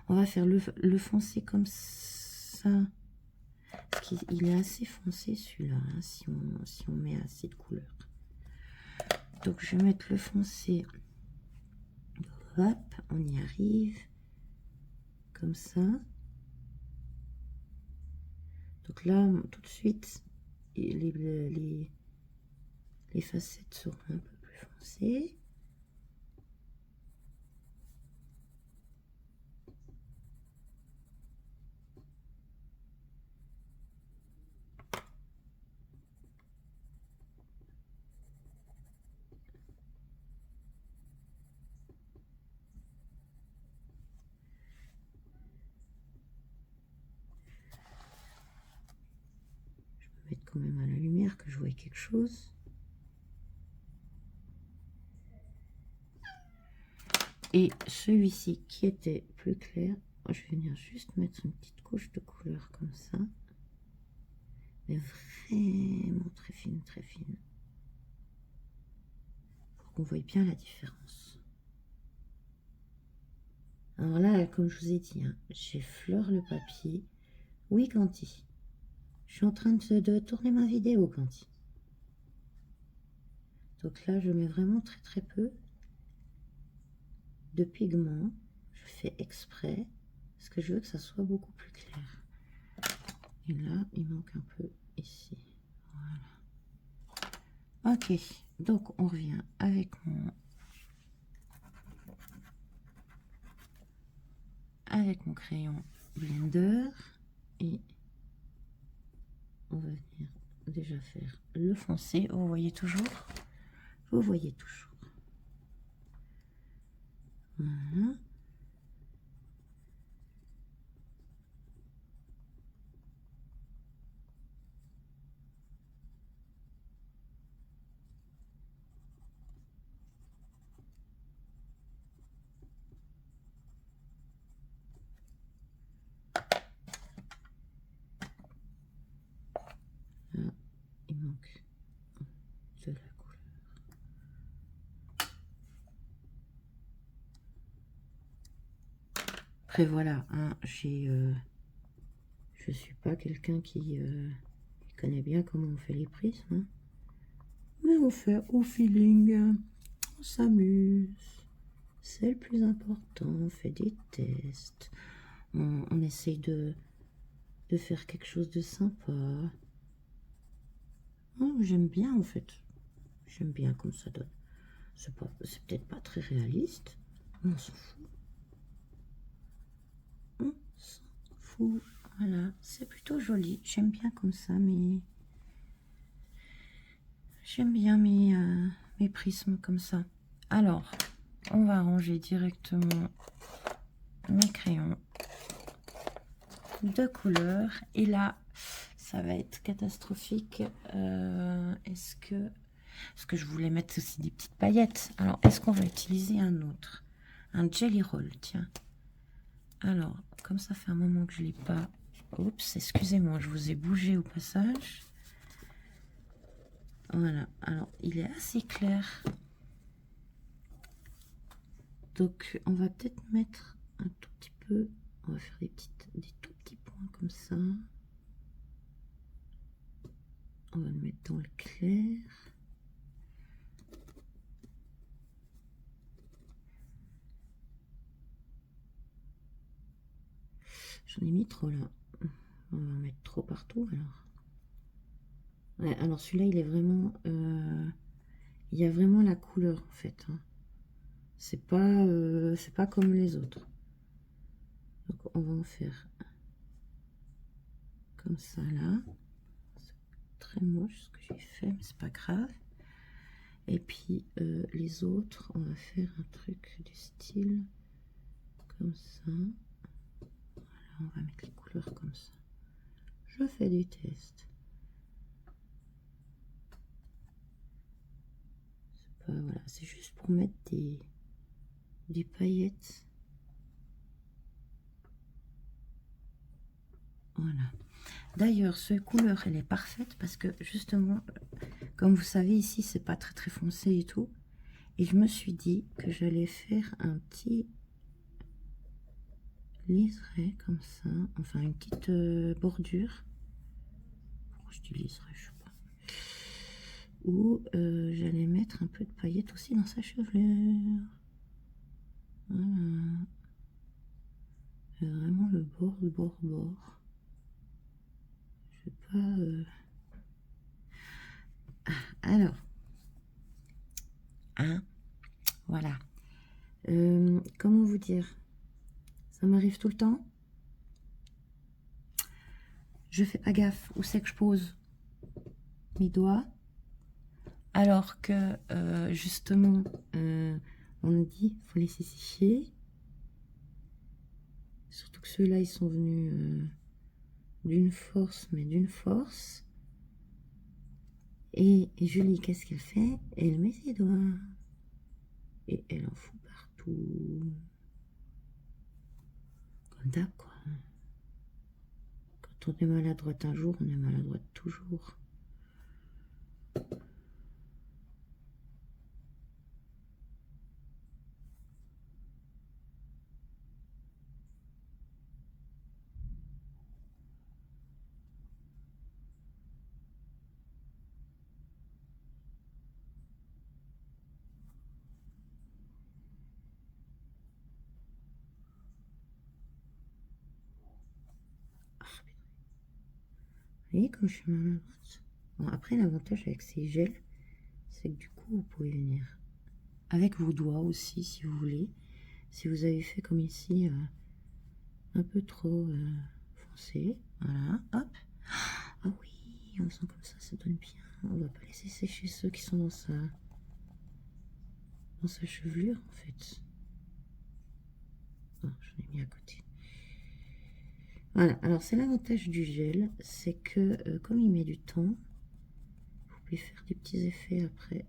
on va faire le foncé comme ça. Parce qu'il est assez foncé celui-là, hein, si on met assez de couleur. Donc je vais mettre le foncé. Hop, on y arrive. Comme ça. Donc là, tout de suite, les facettes seront un peu plus foncées. Quand même à la lumière que je vois quelque chose. Et celui-ci qui était plus clair, je vais venir juste mettre une petite couche de couleur comme ça, mais vraiment très fine pour qu'on voie bien la différence. Alors là, comme je vous ai dit, hein, j'effleure le papier. Oui, Canty, je suis en train de tourner ma vidéo, Canty. Donc là, je mets vraiment très peu de pigment. Je fais exprès parce que je veux que ça soit beaucoup plus clair. Et là, il manque un peu ici. Voilà. Ok, donc on revient avec avec mon crayon Blender et on va venir déjà faire le foncé. Vous voyez toujours? Vous voyez toujours. Voilà. Là, il manque de la couleur. Après voilà, hein, je suis pas quelqu'un qui connaît bien comment on fait les prismes, hein. Mais on fait au feeling, on s'amuse, c'est le plus important, on fait des tests, on essaye de faire quelque chose de sympa. Oh, j'aime bien en fait, j'aime bien comme ça donne. C'est peut-être pas très réaliste, mais on s'en fout. On s'en fout, voilà, c'est plutôt joli, j'aime bien comme ça, mais j'aime bien mes prismes comme ça. Alors, on va ranger directement mes crayons de couleur. Et là, ça va être catastrophique. Est-ce que je voulais mettre aussi des petites paillettes? Alors, est-ce qu'on va utiliser un autre? Un Jelly Roll, tiens. Alors, comme ça fait un moment que je ne l'ai pas... Oups, excusez-moi, je vous ai bougé au passage. Voilà, alors, il est assez clair. Donc, on va peut-être mettre un tout petit peu... On va faire des tout petits points comme ça. On va le mettre dans le clair. J'en ai mis trop là. On va en mettre trop partout alors. Ouais, alors celui-là, il est vraiment... il y a vraiment la couleur en fait, hein. C'est pas comme les autres. Donc on va en faire comme ça là. C'est très moche ce que j'ai fait, mais c'est pas grave. Et puis les autres, on va faire un truc du style comme ça. Voilà, on va mettre les couleurs comme ça. Je fais des tests. Voilà, c'est juste pour mettre des paillettes. Voilà. D'ailleurs, cette couleur, elle est parfaite parce que justement, comme vous savez, ici, c'est pas très foncé et tout. Et je me suis dit que j'allais faire un petit liseré comme ça. Enfin, une petite bordure. Pourquoi je dis liseré, je sais pas. Où j'allais mettre un peu de paillettes aussi dans sa chevelure. Voilà. Et vraiment le bord. Je sais pas... Alors, hein, voilà. Comment vous dire? Ça m'arrive tout le temps. Je fais pas gaffe où c'est que je pose mes doigts. Alors que, justement, on nous dit faut laisser sécher. Surtout que ceux-là, ils sont venus d'une force, mais d'une force. Et Julie, qu'est-ce qu'elle fait? Elle met ses doigts. Et elle en fout partout. Comme d'hab, quoi. Quand on est maladroite un jour, on est maladroite toujours. Vous voyez comme je suis maladroite. Bon, après, l'avantage avec ces gels, c'est que du coup, vous pouvez venir avec vos doigts aussi, si vous voulez. Si vous avez fait comme ici, un peu trop foncé. Voilà, hop. Ah oui, en faisant comme ça donne bien. On va pas laisser sécher ceux qui sont dans sa chevelure en fait. Oh, j'en ai mis à côté. Voilà, alors c'est l'avantage du gel, c'est que comme il met du temps, vous pouvez faire des petits effets après.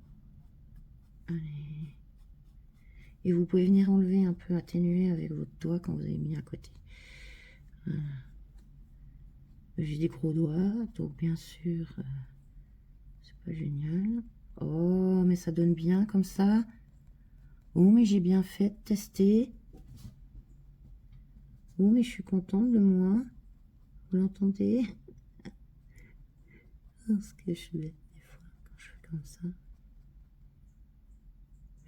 Allez. Et vous pouvez venir enlever un peu, atténuer avec votre doigt quand vous avez mis à côté. Voilà. J'ai des gros doigts, donc bien sûr, c'est pas génial. Oh, mais ça donne bien comme ça. Oh, mais j'ai bien fait de tester. Oh, mais je suis contente de moi. Vous l'entendez? Ce que je fais des fois quand je fais comme ça.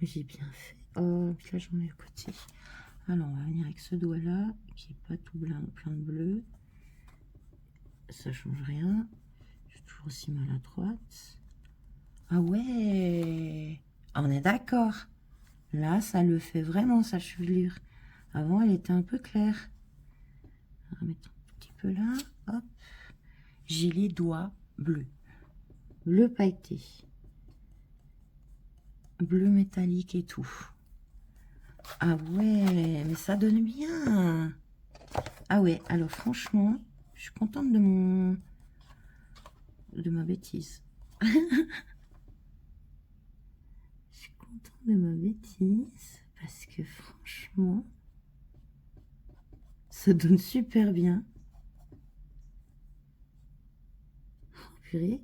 Mais j'ai bien fait. Oh, puis là j'en ai à côté. Alors on va venir avec ce doigt là, qui est pas tout plein de bleu. Ça change rien. Je suis toujours aussi maladroite. Ah ouais, on est d'accord. Là, ça le fait vraiment, sa chevelure. Avant, elle était un peu claire. On va mettre un petit peu là. Hop. J'ai les doigts bleus. Bleu pailleté. Bleu métallique et tout. Ah ouais, mais ça donne bien. Ah ouais, alors franchement, je suis contente de ma bêtise. Je suis contente de ma bêtise parce que franchement, ça donne super bien. Oh, purée,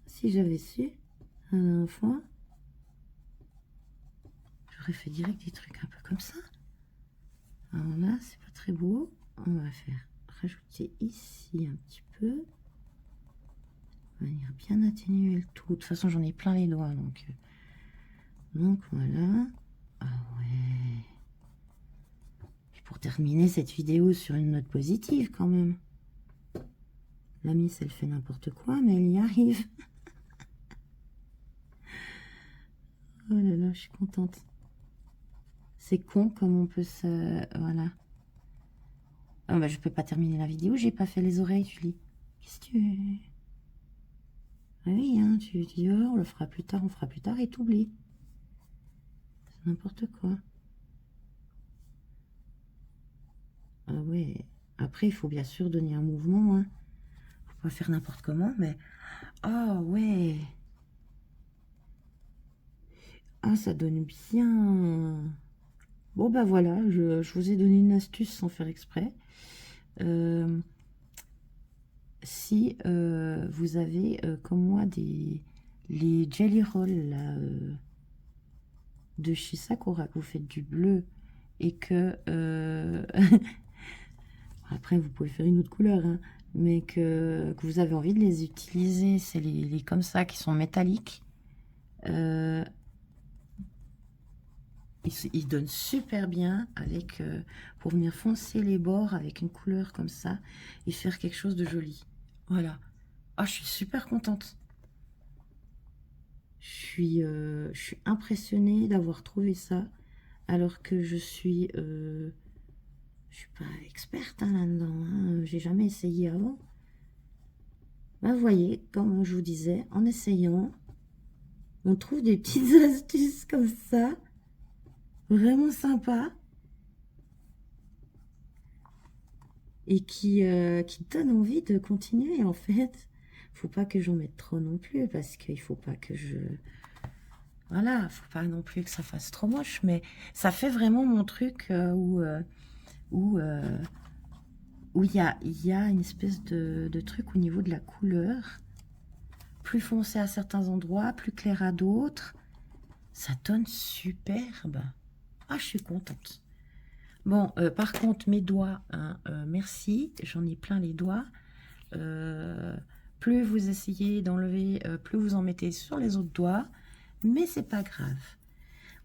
si j'avais su la dernière fois, j'aurais fait direct des trucs un peu comme ça. Alors là, c'est pas très beau. On va faire rajouter ici un petit peu. On va venir bien atténuer le tout. De toute façon, j'en ai plein les doigts, donc voilà. Ah ouais. Et pour terminer cette vidéo sur une note positive quand même. La Miss, elle fait n'importe quoi, mais elle y arrive. Oh là là, je suis contente. C'est con comme on peut se... Voilà. Ah bah, je peux pas terminer la vidéo, j'ai pas fait les oreilles, Julie. Qu'est-ce que tu... Ah oui, hein, tu dis, oh, on le fera plus tard, on fera plus tard, et t'oublies. C'est n'importe quoi. Ah ouais. Après, il faut bien sûr donner un mouvement, hein. Faut pas faire n'importe comment, mais... Ah ouais. Ah, ça donne bien. Bon, bah voilà, je vous ai donné une astuce sans faire exprès. Si vous avez, comme moi, les Jelly Rolls là, de chez Sakura, que vous faites du bleu et que... après, vous pouvez faire une autre couleur, hein, mais que vous avez envie de les utiliser, c'est les comme ça qui sont métalliques. Ils donnent super bien avec pour venir foncer les bords avec une couleur comme ça et faire quelque chose de joli. Voilà. Ah, je suis super contente. Je suis impressionnée d'avoir trouvé ça, alors que je suis pas experte hein, là-dedans. Hein. J'ai jamais essayé avant. Ben, vous voyez, comme je vous disais, en essayant, on trouve des petites astuces comme ça, vraiment sympas, et qui donnent envie de continuer en fait. Faut pas que j'en mette trop non plus, parce qu'il faut pas que je... Voilà, faut pas non plus que ça fasse trop moche, mais ça fait vraiment mon truc où il y a une espèce de truc au niveau de la couleur. Plus foncé à certains endroits, plus clair à d'autres. Ça donne superbe. Ah, je suis contente. Bon, par contre, mes doigts, hein, merci, j'en ai plein les doigts. Plus vous essayez d'enlever, plus vous en mettez sur les autres doigts. Mais c'est pas grave.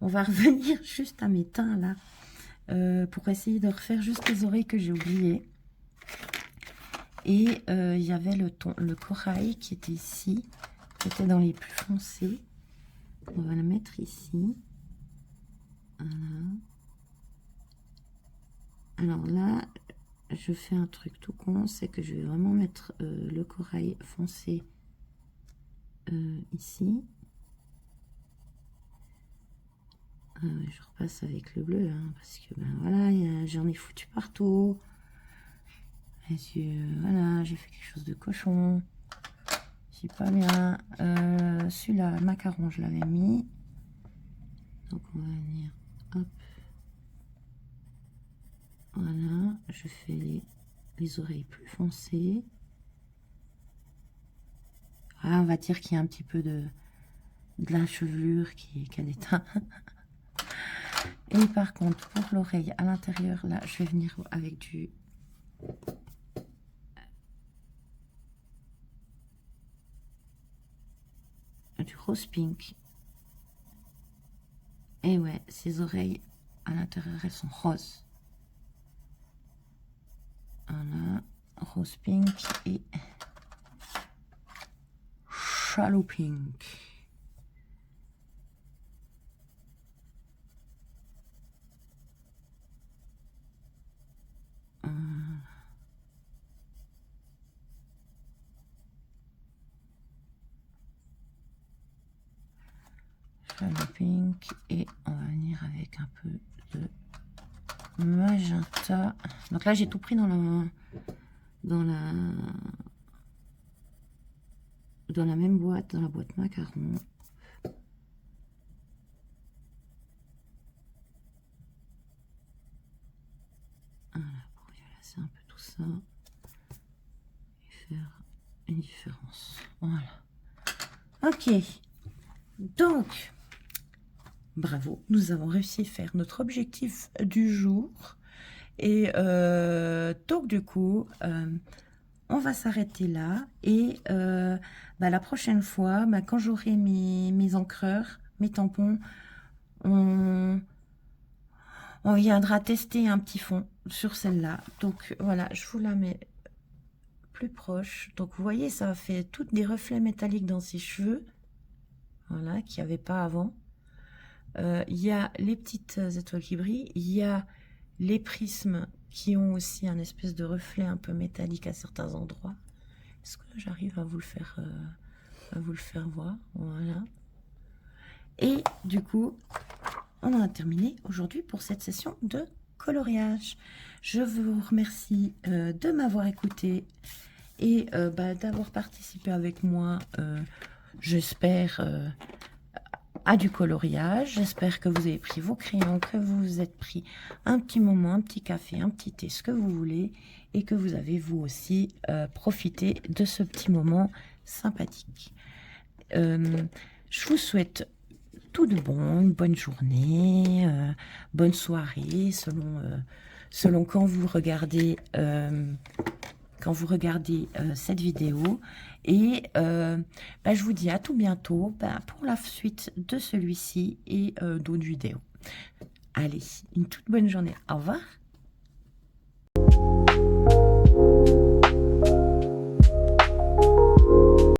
On va revenir juste à mes teints là. Pour essayer de refaire juste les oreilles que j'ai oubliées. Et il y avait le corail qui était ici, qui était dans les plus foncés. On va le mettre ici. Voilà. Alors là, je fais un truc tout con, c'est que je vais vraiment mettre le corail foncé ici. Je repasse avec le bleu, hein, parce que ben voilà, j'en ai foutu partout. Voilà, j'ai fait quelque chose de cochon. C'est pas bien. Celui-là, le macaron, je l'avais mis. Donc on va venir, hop. Voilà, je fais les oreilles plus foncées. Ah, on va dire qu'il y a un petit peu de la chevelure qui a des teints. Et par contre, pour l'oreille à l'intérieur, là, je vais venir avec du rose pink. Et ouais, ces oreilles à l'intérieur, elles sont roses. Voilà, rose pink et shallow pink. Shallow pink et on va venir avec un peu de magenta. Donc là, j'ai tout pris dans la même boîte, dans la boîte macaron. Voilà, pour violacer un peu tout ça et faire une différence. Voilà. Ok. Donc, bravo, nous avons réussi à faire notre objectif du jour. Et donc, du coup, on va s'arrêter là. Et la prochaine fois, quand j'aurai mes encreurs, mes tampons, on viendra tester un petit fond sur celle-là. Donc, voilà, je vous la mets plus proche. Donc, vous voyez, ça fait toutes des reflets métalliques dans ses cheveux. Voilà, qu'il n'y avait pas avant. Il y a les petites étoiles qui brillent. Il y a les prismes qui ont aussi un espèce de reflet un peu métallique à certains endroits. Est-ce que j'arrive à vous le faire voir? Voilà. Et du coup, on en a terminé aujourd'hui pour cette session de coloriage. Je vous remercie de m'avoir écouté et d'avoir participé avec moi, j'espère, à du coloriage. J'espère que vous avez pris vos crayons, que vous vous êtes pris un petit moment, un petit café, un petit thé, ce que vous voulez, et que vous avez vous aussi profité de ce petit moment sympathique. Je vous souhaite tout de bon, une bonne journée, bonne soirée, selon quand vous regardez cette vidéo. Et je vous dis à tout bientôt pour la suite de celui-ci et d'autres vidéos. Allez, une toute bonne journée. Au revoir.